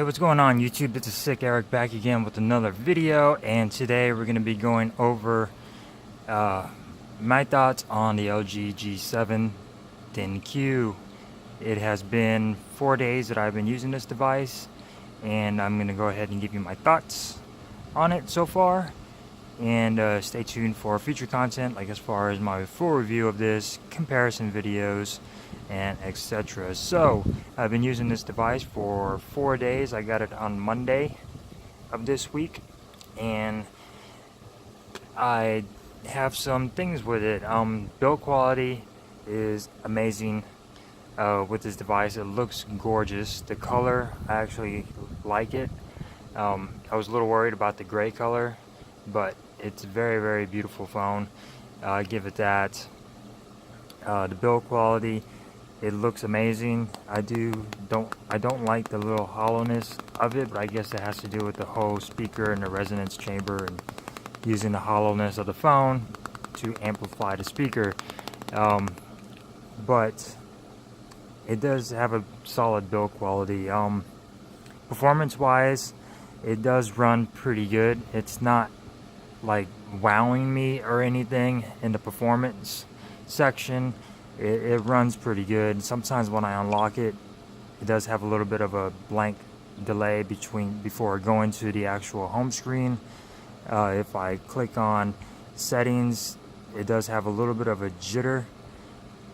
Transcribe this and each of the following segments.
Hey, what's going on YouTube? This is Sick Eric back again with another video, and today we're going to be going over my thoughts on the LG G7 ThinQ. It has been 4 days that I've been using this device, and I'm going to go ahead and give you my thoughts on it so far. And stay tuned for future content, like as far as my full review of this, comparison videos, and etc. So I've been using this device for 4 days. I got it on Monday of this week, and I have some things with it. Build quality is amazing with this device. It looks gorgeous. The color, I actually like it. I was a little worried about the gray color, but it's a very beautiful phone. I give it that. The build quality, it looks amazing. I don't like the little hollowness of it, but I guess it has to do with the whole speaker and the resonance chamber and using the hollowness of the phone to amplify the speaker. But it does have a solid build quality. Performance wise, it does run pretty good. It's not like wowing me or anything in the performance section. It runs pretty good. Sometimes when I unlock it, it does have a little bit of a blank delay before going to the actual home screen. If I click on settings, it does have a little bit of a jitter.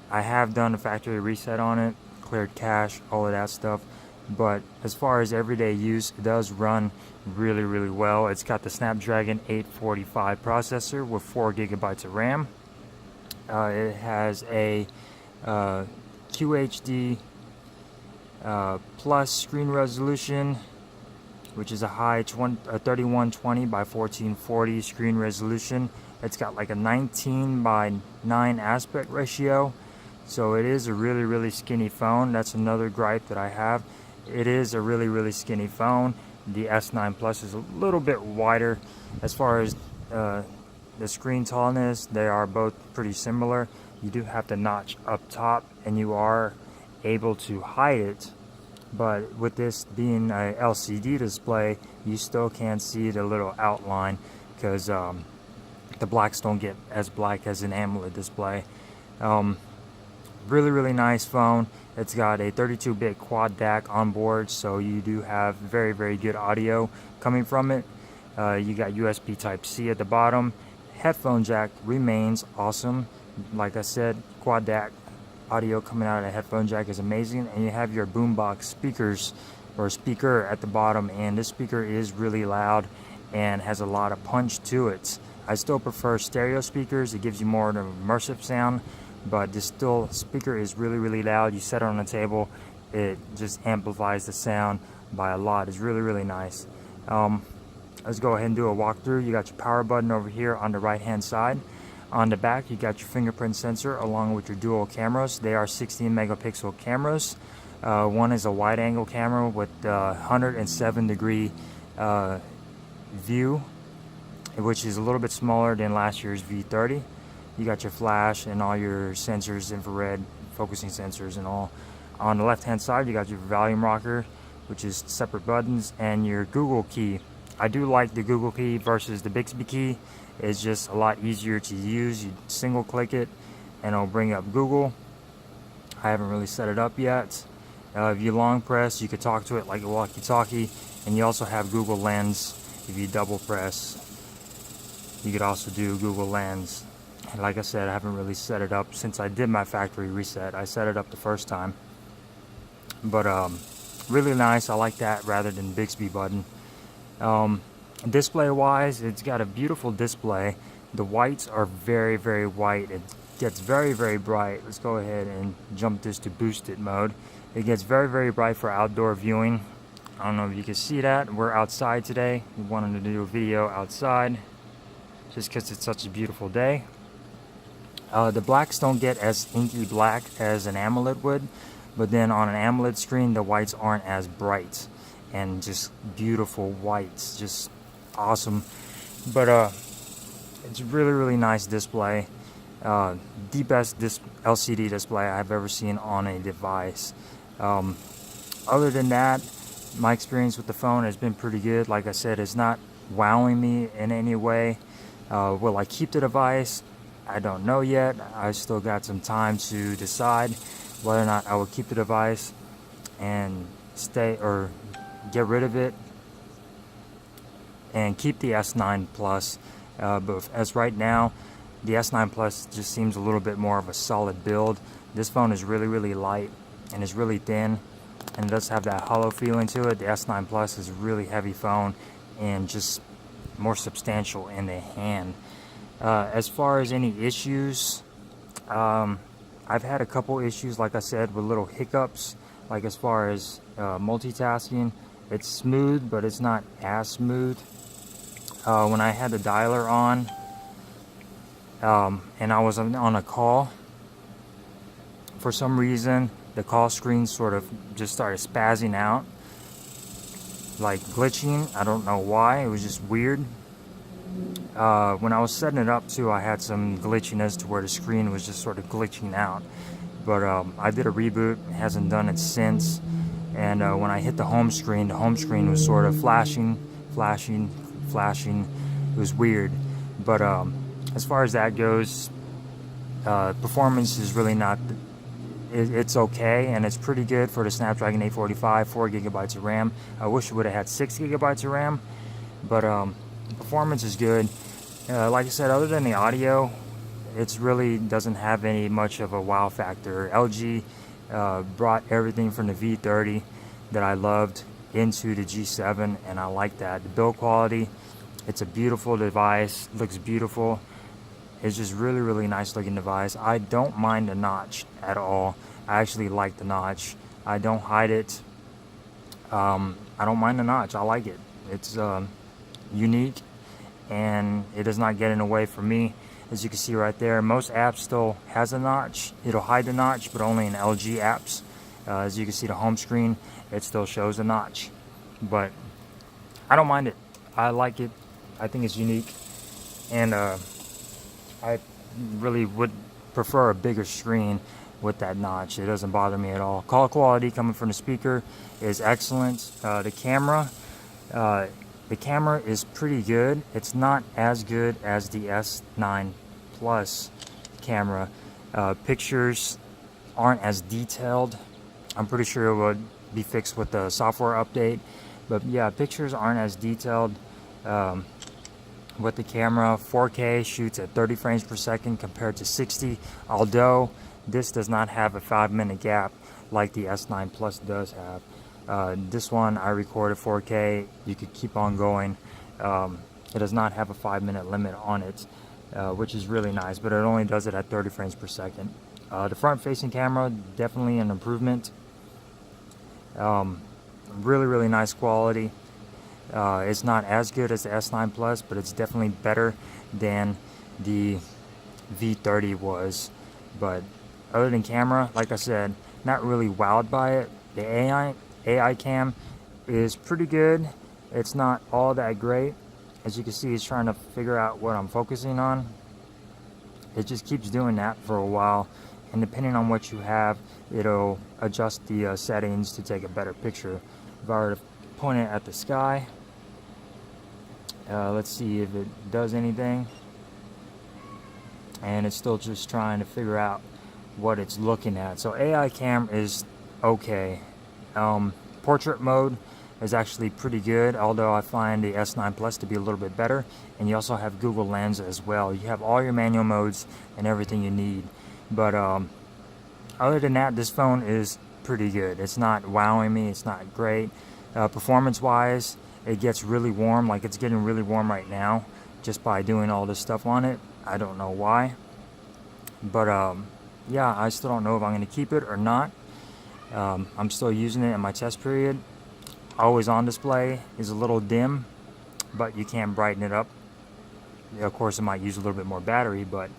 I have done a factory reset on it, cleared cache, all of that stuff. But as far as everyday use, it does run really well. It's got the Snapdragon 845 processor with 4 gigabytes of RAM. It has a QHD plus screen resolution, which is a high 3120 by 1440 screen resolution. It's got like a 19:9 aspect ratio, so it is a really skinny phone. That's another gripe that I have. It is a really skinny phone. The S9 Plus is a little bit wider. As far as the screen tallness, they are both pretty similar. You do have the notch up top, and you are able to hide it. But with this being a LCD display, you still can see the little outline because the blacks don't get as black as an AMOLED display. Really nice phone. It's got a 32-bit quad DAC on board, so you do have very good audio coming from it. You got USB Type-C at the bottom. Headphone jack remains awesome. Like I said, quad DAC audio coming out of the headphone jack is amazing. And you have your boombox speakers or speaker at the bottom, and this speaker is really loud and has a lot of punch to it. I still prefer stereo speakers. It gives you more of an immersive sound, but this speaker is really loud. You set it on the table, it just amplifies the sound by a lot. It's really nice. Let's go ahead and do a walkthrough. You got your power button over here on the right hand side. On the back, you got your fingerprint sensor along with your dual cameras. They are 16 megapixel cameras. One is a wide angle camera with 107 degree view, which is a little bit smaller than last year's V30. You got your flash and all your sensors, infrared, focusing sensors and all. On the left hand side, you got your volume rocker, which is separate buttons, and your Google key. I do like the Google key versus the Bixby key. It's just a lot easier to use. You single click it and it'll bring up Google. I haven't really set it up yet. If you long press, you could talk to it like a walkie-talkie, and you also have Google Lens. If you double press, you could also do Google Lens. And like I said, I haven't really set it up since I did my factory reset. I set it up the first time, but really nice. I like that rather than Bixby button. Display wise, it's got a beautiful display. The whites are very white. It gets very bright. Let's go ahead and jump this to boosted mode. It gets very bright for outdoor viewing. I don't know if you can see that. We're outside today. We wanted to do a video outside just because it's such a beautiful day. The blacks don't get as inky black as an AMOLED would, but then on an AMOLED screen, the whites aren't as bright and just beautiful whites, just awesome. But it's really nice display. The best LCD display I've ever seen on a device. Other than that, my experience with the phone has been pretty good. Like I said, it's not wowing me in any way. Will I keep the device? I don't know yet. I still got some time to decide whether or not I will keep the device and stay or get rid of it and keep the S9 Plus. But as right now, the S9 Plus just seems a little bit more of a solid build. This phone is really light and it's really thin, and it does have that hollow feeling to it. The S9 Plus is a really heavy phone and just more substantial in the hand. As far as any issues, I've had a couple issues, like I said, with little hiccups. Like as far as multitasking, it's smooth, but it's not as smooth. When I had the dialer on, and I was on a call, for some reason the call screen sort of just started spazzing out, like glitching. I don't know why, it was just weird. When I was setting it up too, I had some glitchiness to where the screen was just sort of glitching out. But I did a reboot, hasn't done it since. And when I hit the home screen was sort of flashing. It was weird. But as far as that goes, performance is really not, it's okay, and it's pretty good for the Snapdragon 845, 4 gigabytes of RAM. I wish it would have had 6 gigabytes of RAM, but performance is good. Like I said, other than the audio, it really doesn't have any much of a wow factor. LG brought everything from the V30 that I loved into the G7, and I like that. The build quality, it's a beautiful device, looks beautiful. It's just really nice looking device. I don't mind the notch at all. I actually like the notch. I don't hide it. I don't mind the notch. I like it. It's unique, and it does not get in the way for me. As you can see right there, most apps still has a notch. It'll hide the notch, but only in LG apps. As you can see, the home screen, it still shows a notch. But I don't mind it. I like it. I think it's unique, and I really would prefer a bigger screen with that notch. It doesn't bother me at all. Call quality coming from the speaker is excellent. The camera is pretty good. It's not as good as the S9 Plus camera. Pictures aren't as detailed. I'm pretty sure it would be fixed with the software update. But yeah, pictures aren't as detailed. With the camera, 4K shoots at 30 frames per second compared to 60, although this does not have a 5-minute gap like the S9 Plus does have. This one I recorded 4K. You could keep on going. It does not have a 5-minute limit on it, which is really nice, but it only does it at 30 frames per second. The front-facing camera, definitely an improvement. Really nice quality. It's not as good as the S9 Plus, but it's definitely better than the V30 was. But other than camera, like I said, not really wowed by it. The AI cam is pretty good. It's not all that great. As you can see, it's trying to figure out what I'm focusing on. It just keeps doing that for a while, and depending on what you have, it'll adjust the settings to take a better picture. If I were to point it at the sky, let's see if it does anything, and it's still just trying to figure out what it's looking at. So AI cam is okay. Portrait mode is actually pretty good, although I find the S9 Plus to be a little bit better. And you also have Google Lens as well. You have all your manual modes and everything you need. But other than that, this phone is pretty good. It's not wowing me. It's not great. Performance wise, it gets really warm. Like, it's getting really warm right now just by doing all this stuff on it. I don't know why, but yeah, I still don't know if I'm going to keep it or not. I'm still using it in my test period. Always on display is a little dim, but you can brighten it up. Of course, it might use a little bit more battery, but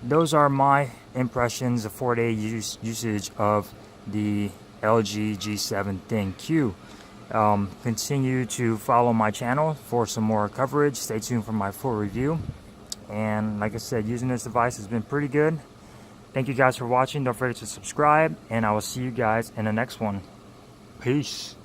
those are my impressions of 4-day usage of the LG G7 ThinQ. Continue to follow my channel for some more coverage. Stay tuned for my full review. And like I said, using this device has been pretty good. Thank you guys for watching. Don't forget to subscribe, and I will see you guys in the next one. Peace.